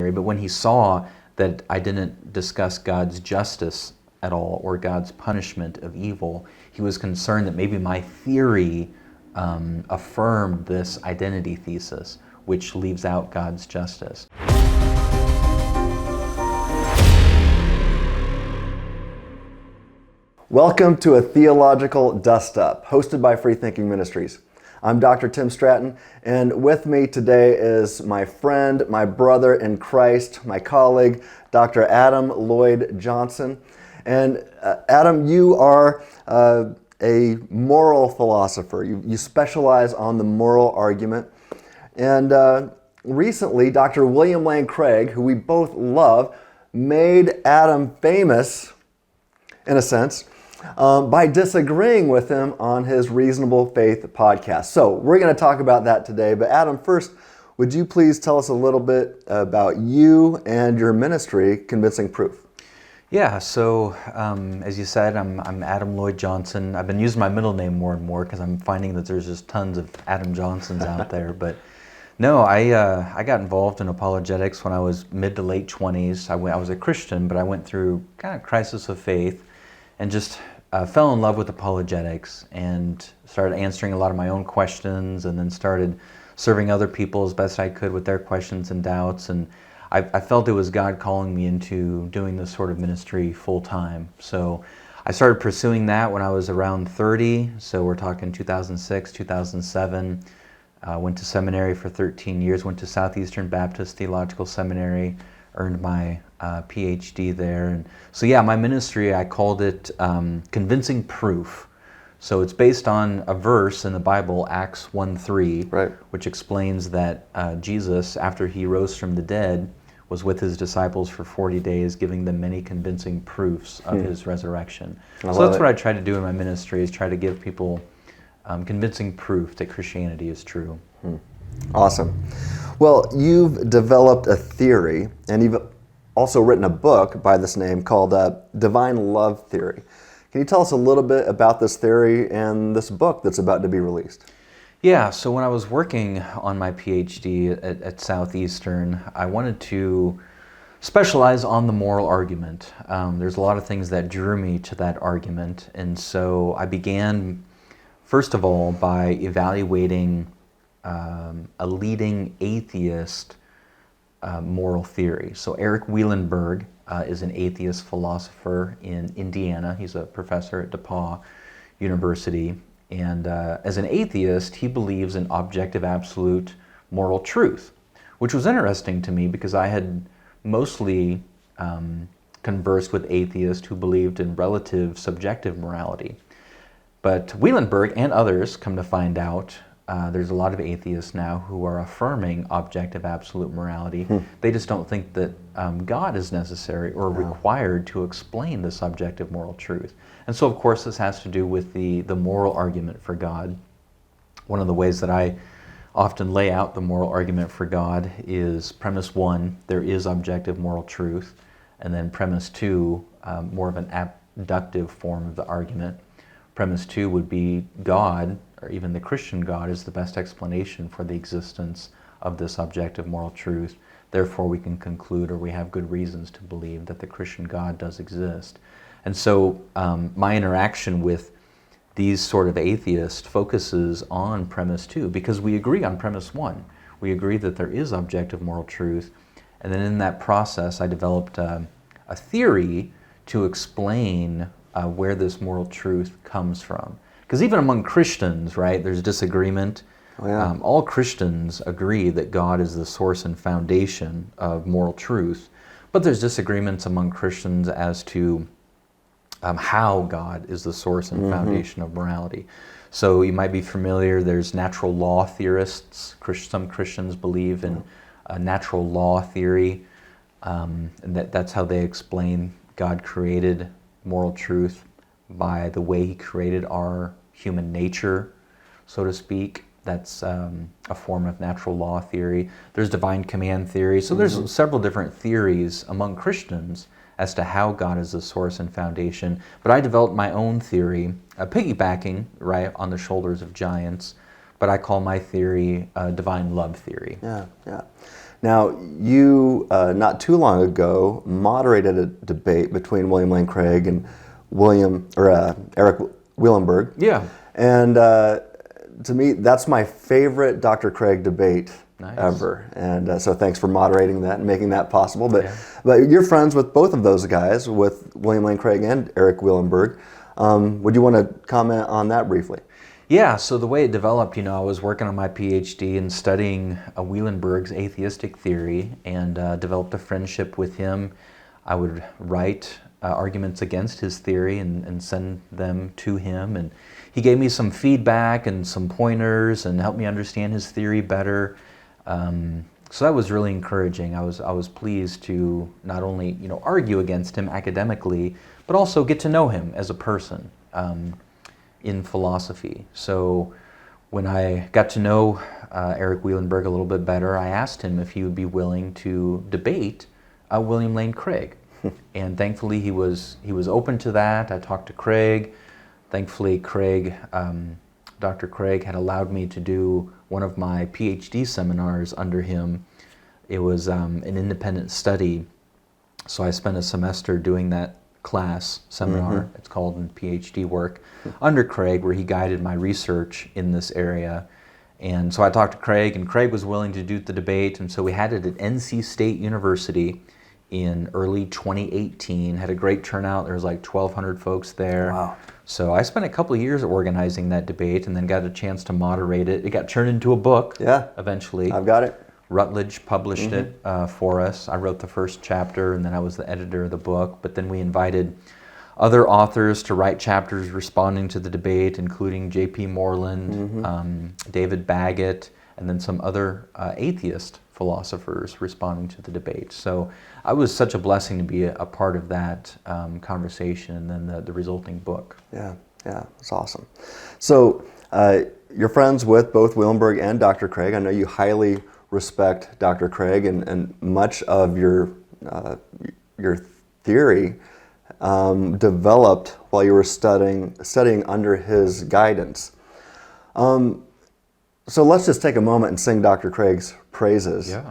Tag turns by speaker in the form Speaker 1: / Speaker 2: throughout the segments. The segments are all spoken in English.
Speaker 1: seminary, but when he saw that I didn't discuss God's justice at all or God's punishment of evil, he was concerned that maybe my theory affirmed this identity thesis, which leaves out God's justice.
Speaker 2: Welcome to a Theological Dust-Up, hosted by FreeThinking Ministries. I'm Dr. Tim Stratton, and with me today is my friend, my brother in Christ, my colleague, Dr. Adam Lloyd Johnson. And Adam, you are a moral philosopher. You specialize on the moral argument. And recently, Dr. William Lane Craig, who we both love, made Adam famous, in a sense, by disagreeing with him on his Reasonable Faith podcast. So we're going to talk about that today. But Adam, first, would you please tell us a little bit about you and your ministry, Convincing Proof?
Speaker 1: Yeah, so as you said, I'm Adam Lloyd Johnson. I've been using my middle name more and more because I'm finding that there's just tons of Adam Johnsons out there. But no, I got involved in apologetics when I was mid to late 20s. I was a Christian, but I went through kind of crisis of faith and just fell in love with apologetics and started answering a lot of my own questions and then started serving other people as best I could with their questions and doubts. And I felt it was God calling me into doing this sort of ministry full time. So I started pursuing that when I was around 30. So we're talking 2006, 2007. Went to seminary for 13 years, went to Southeastern Baptist Theological Seminary, earned my PhD there. And so yeah, my ministry, I called it Convincing Proof. So it's based on a verse in the Bible, Acts 1:3, right, which explains that Jesus, after he rose from the dead, was with his disciples for 40 days, giving them many convincing proofs of his resurrection. So that's what I try to do in my ministry, is try to give people convincing proof that Christianity is true.
Speaker 2: Awesome. Well, you've developed a theory, and you've also written a book by this name called Divine Love Theory. Can you tell us a little bit about this theory and this book that's about to be released?
Speaker 1: Yeah, so when I was working on my PhD at Southeastern, I wanted to specialize on the moral argument. There's a lot of things that drew me to that argument, and so I began, first of all, by evaluating a leading atheist moral theory. So Eric Wielenberg is an atheist philosopher in Indiana. He's a professor at DePauw University. And as an atheist, he believes in objective absolute moral truth, which was interesting to me because I had mostly conversed with atheists who believed in relative subjective morality. But Wielenberg and others, come to find out, there's a lot of atheists now who are affirming objective absolute morality. They just don't think that God is necessary or required to explain the subjective moral truth. And so, of course, this has to do with the moral argument for God. One of the ways that I often lay out the moral argument for God is premise 1, there is objective moral truth, and then premise 2, more of an abductive form of the argument. Premise 2 would be God, or even the Christian God, is the best explanation for the existence of this objective moral truth. Therefore, we can conclude, or we have good reasons to believe, that the Christian God does exist. And so my interaction with these sort of atheists focuses on premise 2, because we agree on premise 1. We agree that there is objective moral truth. And then in that process, I developed a theory to explain where this moral truth comes from. Because even among Christians, right, there's disagreement. Oh, yeah. All Christians agree that God is the source and foundation of moral truth, but there's disagreements among Christians as to how God is the source and foundation of morality. So you might be familiar, there's natural law theorists. Some Christians believe in a natural law theory, and that's how they explain God created moral truth by the way he created our human nature, so to speak. That's a form of natural law theory. There's divine command theory. So there's several different theories among Christians as to how God is the source and foundation. But I developed my own theory, piggybacking right on the shoulders of giants. But I call my theory divine love theory.
Speaker 2: Yeah, yeah. Now, you not too long ago moderated a debate between William Lane Craig and Eric Wielenberg.
Speaker 1: Yeah.
Speaker 2: And to me, that's my favorite Dr. Craig debate ever. And so thanks for moderating that and making that possible. But you're friends with both of those guys, with William Lane Craig and Eric Wielenberg. Would you want to comment on that briefly?
Speaker 1: Yeah, so the way it developed, I was working on my PhD and studying Wielenberg's atheistic theory, and developed a friendship with him. I would write arguments against his theory and send them to him, and he gave me some feedback and some pointers and helped me understand his theory better. So that was really encouraging. I was pleased to not only argue against him academically, but also get to know him as a person. In philosophy. So when I got to know Eric Wielenberg a little bit better, I asked him if he would be willing to debate William Lane Craig. And thankfully he was open to that. I talked to Craig. Thankfully Dr. Craig had allowed me to do one of my PhD seminars under him. It was an independent study. So I spent a semester doing that seminar, it's called, in PhD work, under Craig, where he guided my research in this area. And so I talked to Craig, and Craig was willing to do the debate, and so we had it at NC State University in early 2018. Had a great turnout. There was like 1,200 folks there.
Speaker 2: Wow.
Speaker 1: So I spent a couple of years organizing that debate, and then got a chance to moderate it. It got turned into a book eventually.
Speaker 2: I've got it.
Speaker 1: Rutledge published it for us. I wrote the first chapter, and then I was the editor of the book. But then we invited other authors to write chapters responding to the debate, including J.P. Moreland, David Baggett, and then some other atheist philosophers responding to the debate. So it was such a blessing to be a part of that conversation, and then the resulting book.
Speaker 2: Yeah, it's awesome. So you're friends with both Wielenberg and Dr. Craig. I know you highly respect Dr. Craig, and much of your theory developed while you were studying under his guidance. So let's just take a moment and sing Dr. Craig's praises.
Speaker 1: Yeah.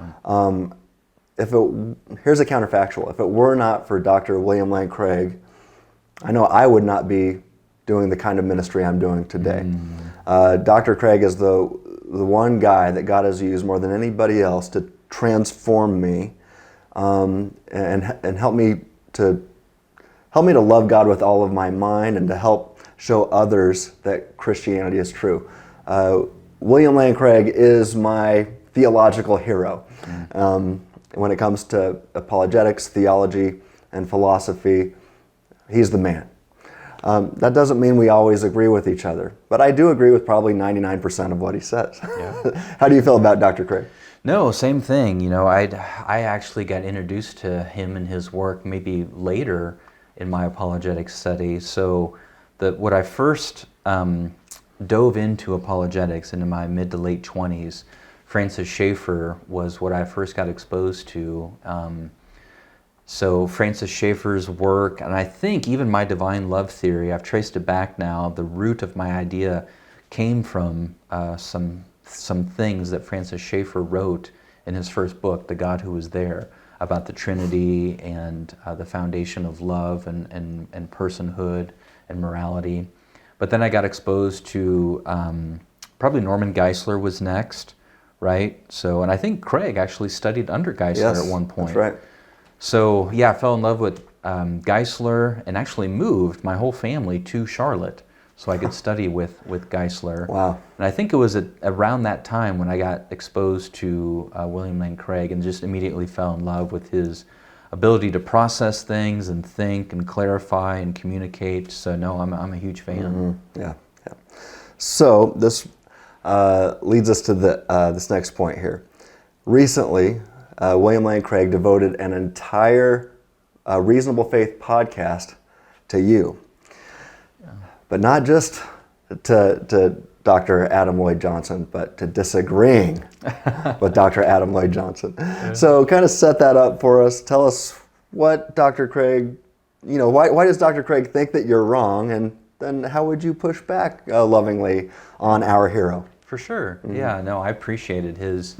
Speaker 2: Here's a counterfactual. If it were not for Dr. William Lane Craig, I know I would not be doing the kind of ministry I'm doing today. Dr. Craig is the one guy that God has used more than anybody else to transform me and help me to love God with all of my mind, and to help show others that Christianity is true. William Lane Craig is my theological hero. When it comes to apologetics, theology, and philosophy, he's the man. That doesn't mean we always agree with each other, but I do agree with probably 99% of what he says.
Speaker 1: Yeah.
Speaker 2: How do you feel about Dr. Craig?
Speaker 1: No, same thing. I actually got introduced to him and his work maybe later in my apologetics study. So when I first dove into apologetics into my mid to late 20s, Francis Schaeffer was what I first got exposed to. So Francis Schaeffer's work, and I think even my divine love theory, I've traced it back now, the root of my idea came from some things that Francis Schaeffer wrote in his first book, The God Who Was There, about the Trinity and the foundation of love and personhood and morality. But then I got exposed to, probably Norman Geisler was next, right? So, and I think Craig actually studied under Geisler at one point.
Speaker 2: That's right.
Speaker 1: So yeah, I fell in love with Geisler, and actually moved my whole family to Charlotte so I could study with Geisler.
Speaker 2: Wow.
Speaker 1: And I think it was around that time when I got exposed to William Lane Craig, and just immediately fell in love with his ability to process things and think and clarify and communicate. So no, I'm a huge fan.
Speaker 2: Yeah. So this leads us to this next point here. Recently, William Lane Craig devoted an entire Reasonable Faith podcast to you. Yeah. But not just to Dr. Adam Lloyd Johnson, but to disagreeing with Dr. Adam Lloyd Johnson. Yeah. So kind of set that up for us. Tell us what Dr. Craig, why does Dr. Craig think that you're wrong, and then how would you push back lovingly on our hero?
Speaker 1: For sure. Yeah, no, I appreciated his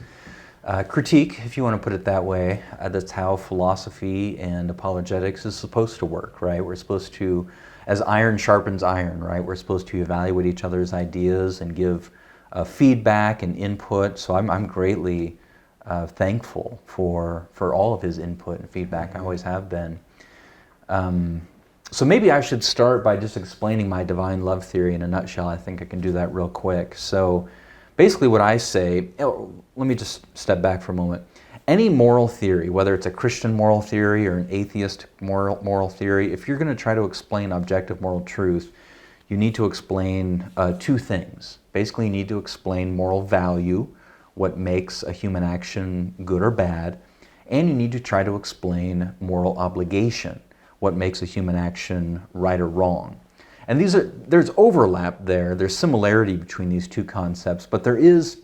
Speaker 1: critique, if you want to put it that way. That's how philosophy and apologetics is supposed to work, right? We're supposed to, as iron sharpens iron, right? We're supposed to evaluate each other's ideas and give feedback and input. So I'm greatly thankful for all of his input and feedback. I always have been. So maybe I should start by just explaining my divine love theory in a nutshell. I think I can do that real quick. So basically what I say, let me just step back for a moment. Any moral theory, whether it's a Christian moral theory or an atheist moral theory, if you're going to try to explain objective moral truth, you need to explain two things. Basically, you need to explain moral value, what makes a human action good or bad, and you need to try to explain moral obligation, what makes a human action right or wrong. And there's overlap there, there's similarity between these two concepts, but there is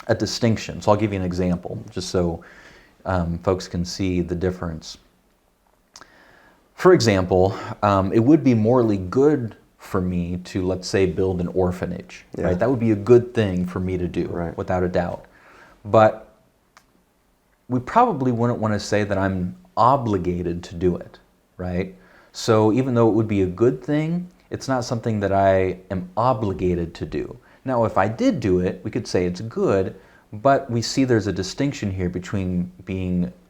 Speaker 1: a distinction. So I'll give you an example, just so folks can see the difference. For example, it would be morally good for me to, let's say, build an orphanage, right? That would be a good thing for me to do, without a doubt. But we probably wouldn't want to say that I'm obligated to do it, right? So even though it would be a good thing, it's not something that I am obligated to do. Now, if I did do it, we could say it's good, but we see there's a distinction here between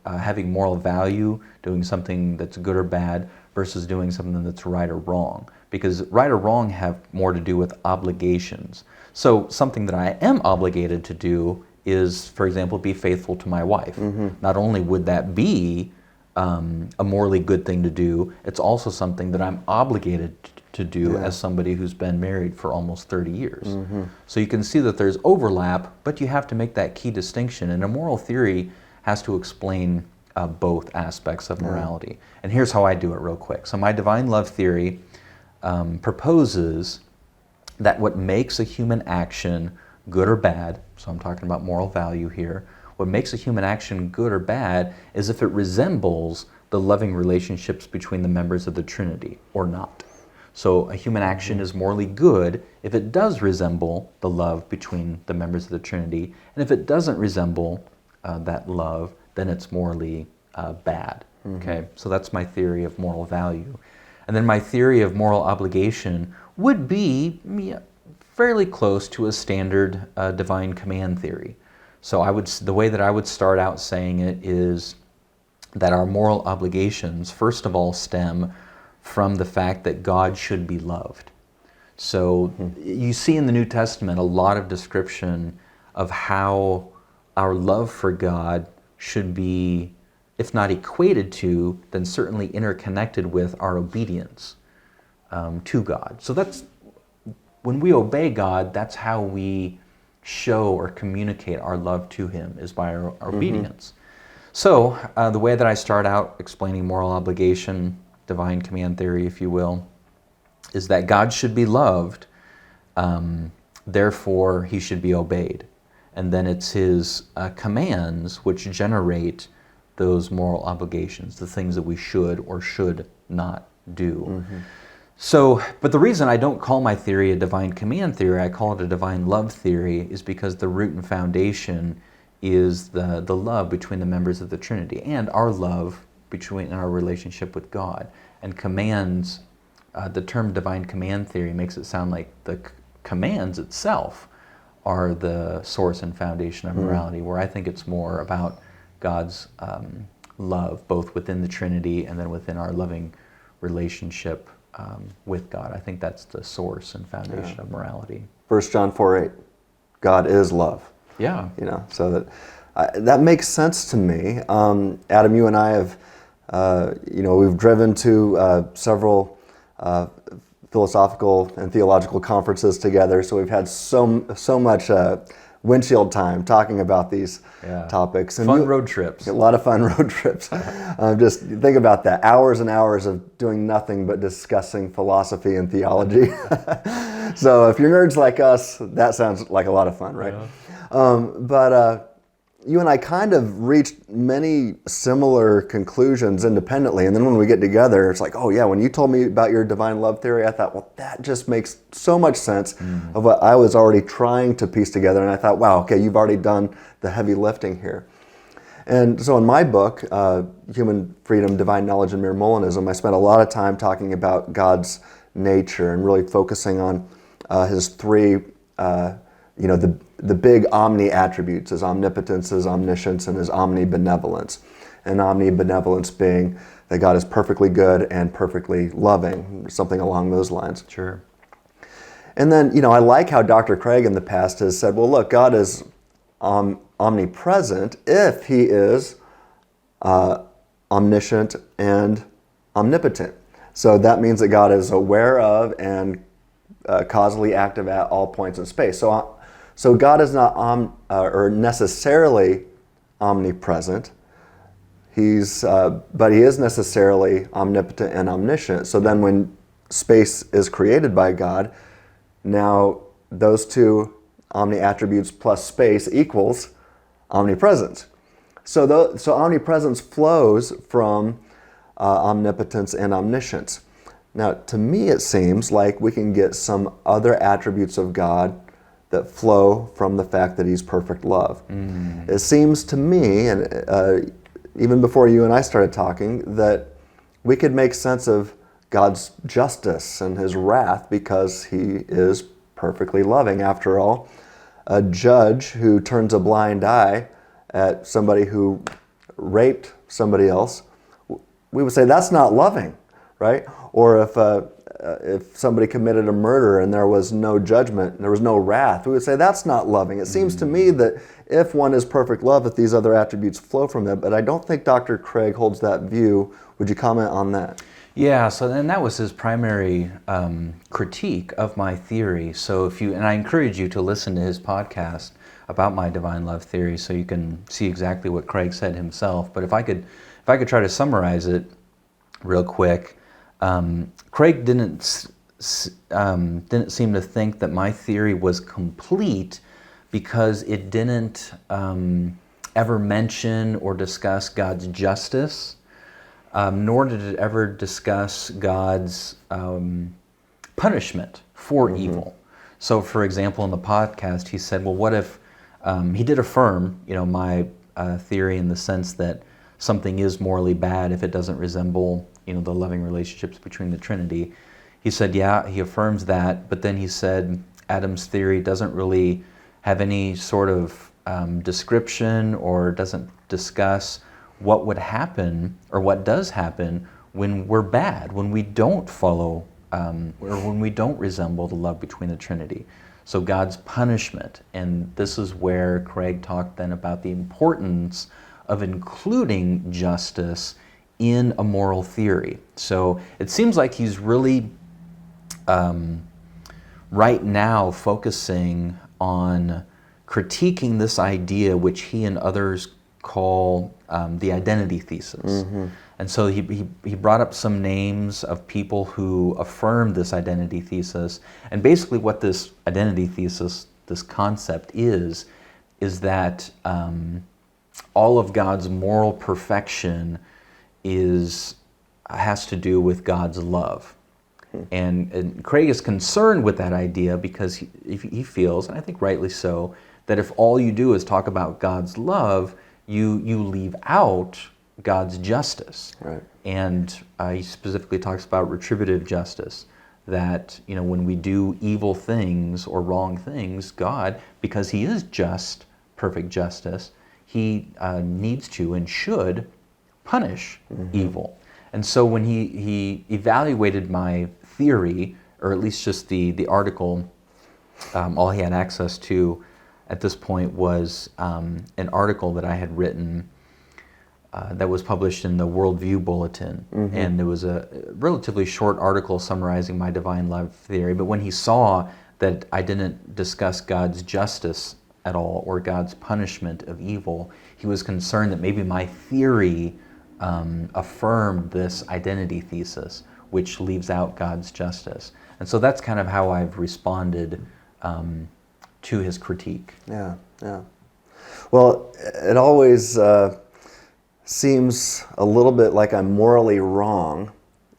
Speaker 1: having moral value, doing something that's good or bad, versus doing something that's right or wrong. Because right or wrong have more to do with obligations. So something that I am obligated to do is, for example, be faithful to my wife. Not only would that be a morally good thing to do, it's also something that I'm obligated to do as somebody who's been married for almost 30 years. So you can see that there's overlap, but you have to make that key distinction. And a moral theory has to explain both aspects of morality. And here's how I do it real quick. So my divine love theory proposes that what makes a human action good or bad, so I'm talking about moral value here, what makes a human action good or bad is if it resembles the loving relationships between the members of the Trinity or not. So a human action is morally good if it does resemble the love between the members of the Trinity, and if it doesn't resemble that love, then it's morally bad. Okay, so that's my theory of moral value. And then my theory of moral obligation would be fairly close to a standard divine command theory. So the way that I would start out saying it is that our moral obligations, first of all, stem from the fact that God should be loved. So you see in the New Testament a lot of description of how our love for God should be, if not equated to, then certainly interconnected with our obedience to God. So that's, when we obey God, that's how we show or communicate our love to Him, is by our obedience. So the way that I start out explaining moral obligation, divine command theory, if you will, is that God should be loved, therefore He should be obeyed. And then it's His commands which generate those moral obligations, the things that we should or should not do. So, but the reason I don't call my theory a divine command theory, I call it a divine love theory, is because the root and foundation is the love between the members of the Trinity and our love between our relationship with God. And commands, the term divine command theory makes it sound like the commands itself are the source and foundation of morality, where I think it's more about God's love, both within the Trinity and then within our loving relationship with God. I think that's the source and foundation of morality.
Speaker 2: 1 John 4:8, God is love.
Speaker 1: Yeah.
Speaker 2: You know, so that makes sense to me. Adam, you and I have, we've driven to several philosophical and theological conferences together, so we've had so much windshield time talking about these topics. And
Speaker 1: fun road trips.
Speaker 2: A lot of fun road trips. Just think about that. Hours and hours of doing nothing but discussing philosophy and theology. So if you're nerds like us, that sounds like a lot of fun, right? Yeah. you and I kind of reached many similar conclusions independently, and then when we get together, it's like, oh yeah, when you told me about your divine love theory, I thought, well, that just makes so much sense of what I was already trying to piece together, and I thought, wow, okay, you've already done the heavy lifting here. And so in my book, Human Freedom, Divine Knowledge, and Mere Molinism, I spent a lot of time talking about God's nature and really focusing on his three, the big omni attributes, his omnipotence, his omniscience, and his omnibenevolence. And omnibenevolence being that God is perfectly good and perfectly loving, something along those lines.
Speaker 1: Sure.
Speaker 2: And then, I like how Dr. Craig in the past has said, well, look, God is omnipresent if he is omniscient and omnipotent. So that means that God is aware of and causally active at all points in space. So God is not necessarily omnipresent. But he is necessarily omnipotent and omniscient. So then when space is created by God, now those two omni attributes plus space equals omnipresence. So omnipresence flows from omnipotence and omniscience. Now, to me, it seems like we can get some other attributes of God that flow from the fact that he's perfect love. It seems to me, and even before you and I started talking, that we could make sense of God's justice and his wrath because he is perfectly loving. After all, a judge who turns a blind eye at somebody who raped somebody else, we would say that's not loving, right? Or if somebody committed a murder and there was no judgment, there was no wrath, we would say that's not loving. It seems to me that if one is perfect love, that these other attributes flow from them, but I don't think Dr. Craig holds that view. Would you comment on that?
Speaker 1: Yeah, so then that was his primary critique of my theory. So and I encourage you to listen to his podcast about my divine love theory so you can see exactly what Craig said himself. But if I could try to summarize it real quick, Craig didn't seem to think that my theory was complete because it didn't ever mention or discuss God's justice, nor did it ever discuss God's punishment for evil. So, for example, in the podcast, he said, well, what if, he did affirm, my theory in the sense that something is morally bad if it doesn't resemble, the loving relationships between the Trinity. He said, yeah, he affirms that, but then he said Adam's theory doesn't really have any sort of description or doesn't discuss what would happen or what does happen when we're bad, when we don't follow or when we don't resemble the love between the Trinity. So God's punishment, and this is where Craig talked then about the importance of including justice in a moral theory. So it seems like he's really right now focusing on critiquing this idea which he and others call the identity thesis. And so he brought up some names of people who affirmed this identity thesis. And basically what this identity thesis, this concept is that all of God's moral perfection has to do with God's love. And Craig is concerned with that idea because he feels, and I think rightly so, that if all you do is talk about God's love, you leave out God's justice.
Speaker 2: Right.
Speaker 1: And he specifically talks about retributive justice, that when we do evil things or wrong things, God, because he is just, perfect justice, he needs to and should punish evil. And so when he evaluated my theory, or at least just the article, all he had access to at this point was an article that I had written that was published in the Worldview Bulletin. And it was a relatively short article summarizing my divine love theory. But when he saw that I didn't discuss God's justice at all or God's punishment of evil, he was concerned that maybe my theory affirmed this identity thesis, which leaves out God's justice. And so that's kind of how I've responded to his critique.
Speaker 2: Yeah, yeah. Well, it always seems a little bit like I'm morally wrong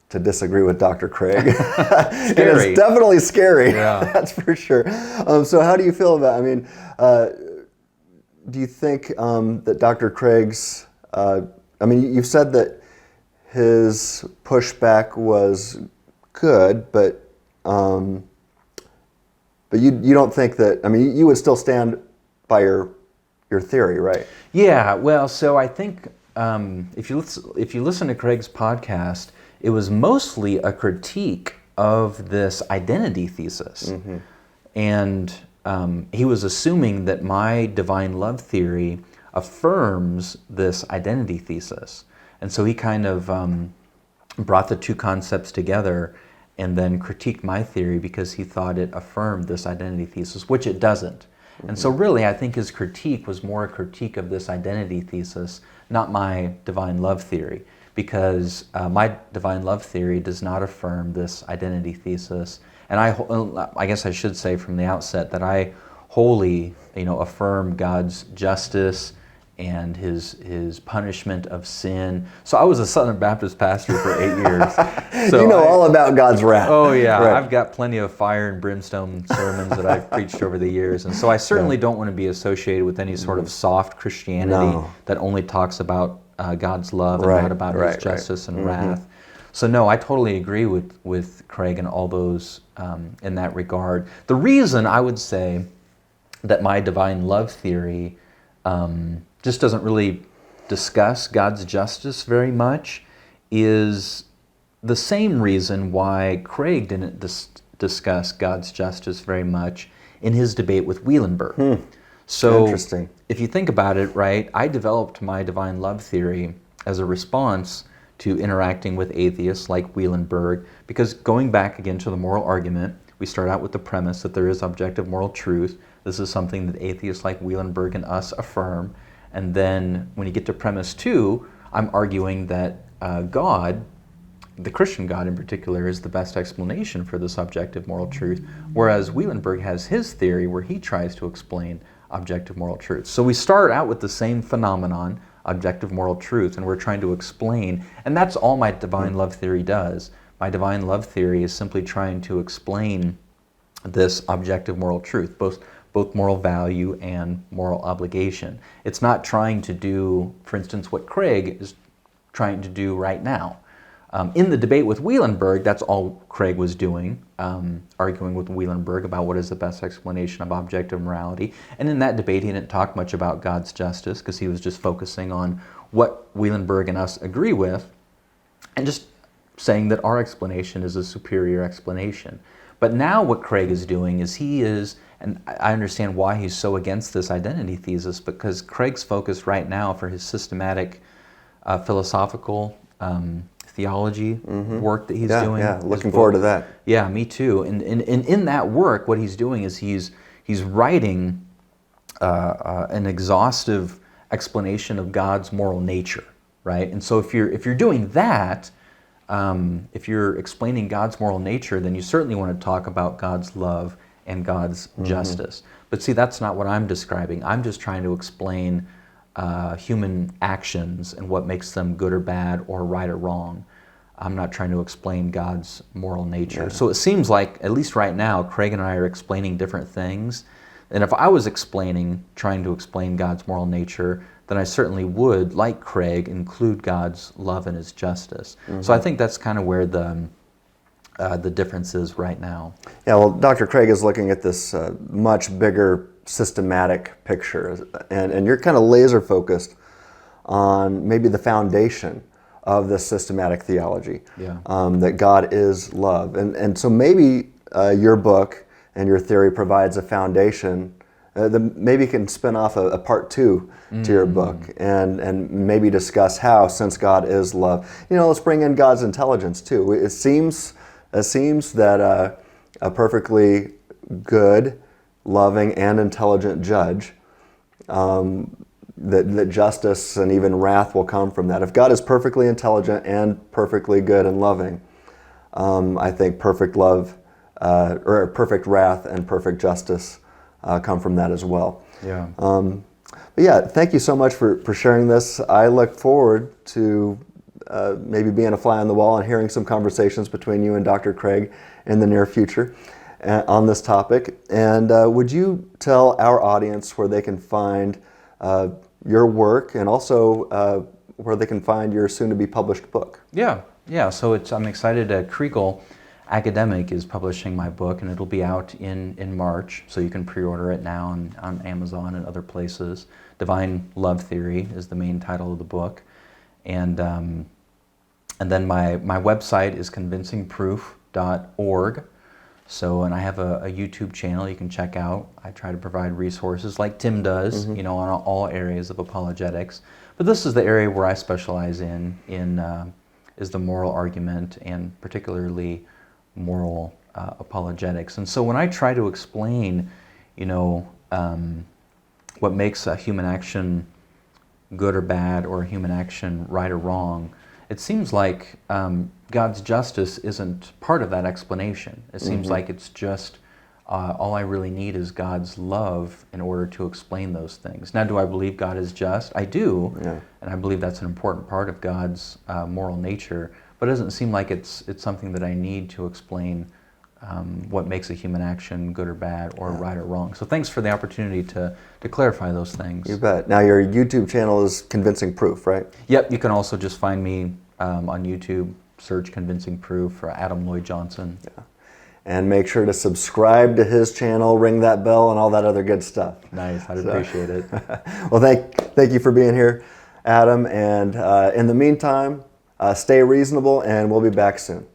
Speaker 2: to disagree with Dr. Craig. And it's definitely scary,
Speaker 1: yeah.
Speaker 2: That's for sure. So how do you feel about, do you think that Dr. Craig's, you've said that his pushback was good, but you don't think that, you would still stand by your theory, right?
Speaker 1: Yeah, well, so I think if you listen to Craig's podcast, it was mostly a critique of this identity thesis. Mm-hmm. And he was assuming that my divine love theory affirms this identity thesis. And so he kind of brought the two concepts together and then critiqued my theory because he thought it affirmed this identity thesis, which it doesn't. Mm-hmm. And so really, I think his critique was more a critique of this identity thesis, not my divine love theory, because my divine love theory does not affirm this identity thesis. And I guess I should say from the outset that I wholly, affirm God's justice and his punishment of sin. So I was a Southern Baptist pastor for 8 years. So
Speaker 2: all about God's wrath.
Speaker 1: Oh yeah,
Speaker 2: right.
Speaker 1: I've got plenty of fire and brimstone sermons that I've preached over the years. And so I certainly don't want to be associated with any sort of soft Christianity that only talks about God's love and not about his justice and wrath. So no, I totally agree with Craig and all those in that regard. The reason I would say that my divine love theory just doesn't really discuss God's justice very much is the same reason why Craig didn't discuss God's justice very much in his debate with Wielenberg. So
Speaker 2: interesting.
Speaker 1: If you think about it, right, I developed my divine love theory as a response to interacting with atheists like Wielenberg, because going back again to the moral argument, we start out with the premise that there is objective moral truth. This is something that atheists like Wielenberg and us affirm. And then when you get to premise 2, I'm arguing that God, the Christian God in particular, is the best explanation for this objective moral truth, whereas Wielenberg has his theory where he tries to explain objective moral truth. So we start out with the same phenomenon, objective moral truth, and we're trying to explain, and that's all my divine love theory does. My divine love theory is simply trying to explain this objective moral truth, both moral value and moral obligation. It's not trying to do, for instance, what Craig is trying to do right now. In the debate with Wielenberg, that's all Craig was doing, arguing with Wielenberg about what is the best explanation of objective morality. And in that debate, he didn't talk much about God's justice because he was just focusing on what Wielenberg and us agree with and just saying that our explanation is a superior explanation. But now what Craig is doing is and I understand why he's so against this identity thesis, because Craig's focus right now for his systematic philosophical theology work that he's doing.
Speaker 2: Yeah, looking forward to that.
Speaker 1: Yeah, me too. And in that work, what he's doing is he's writing an exhaustive explanation of God's moral nature, right? And so if you're doing that, if you're explaining God's moral nature, then you certainly want to talk about God's love and God's justice. But see, that's not what I'm describing. I'm just trying to explain human actions and what makes them good or bad or right or wrong. I'm not trying to explain God's moral nature. Yeah. So it seems like, at least right now, Craig and I are explaining different things. And if I was trying to explain God's moral nature, then I certainly would, like Craig, include God's love and his justice. So I think that's kind of where the difference is right now.
Speaker 2: Yeah, well, Dr. Craig is looking at this much bigger systematic picture, and you're kind of laser focused on maybe the foundation of this systematic theology, that God is love. And so maybe your book and your theory provides a foundation that maybe can spin off a part 2 to your book and maybe discuss how, since God is love, let's bring in God's intelligence too. It seems that a perfectly good, loving, and intelligent judge, that justice and even wrath will come from that. If God is perfectly intelligent and perfectly good and loving, I think perfect love, or perfect wrath and perfect justice come from that as well.
Speaker 1: Yeah.
Speaker 2: But yeah, thank you so much for sharing this. I look forward to maybe being a fly on the wall and hearing some conversations between you and Dr. Craig in the near future on this topic. And would you tell our audience where they can find your work and also where they can find your soon-to-be published book?
Speaker 1: Yeah. So I'm excited. Kriegel Academic is publishing my book, and it'll be out in March. So you can pre-order it now on Amazon and other places. Divine Love Theory is the main title of the book, and then my website is convincingproof.org. So, and I have a YouTube channel you can check out. I try to provide resources like Tim does, on all areas of apologetics. But this is the area where I specialize in is the moral argument, and particularly moral apologetics. And so when I try to explain, what makes a human action good or bad, or a human action right or wrong, it seems like God's justice isn't part of that explanation. It seems like it's just all I really need is God's love in order to explain those things. Now, do I believe God is just? I do, and I believe that's an important part of God's moral nature, but it doesn't seem like it's something that I need to explain what makes a human action good or bad, or right or wrong. So thanks for the opportunity to clarify those things.
Speaker 2: You bet. Now your YouTube channel is Convincing Proof, right?
Speaker 1: Yep, you can also just find me on YouTube, search Convincing Proof for Adam Lloyd Johnson.
Speaker 2: Yeah. And make sure to subscribe to his channel, ring that bell, and all that other good stuff.
Speaker 1: Nice, I'd appreciate it.
Speaker 2: Well, thank you for being here, Adam. And in the meantime, stay reasonable, and we'll be back soon.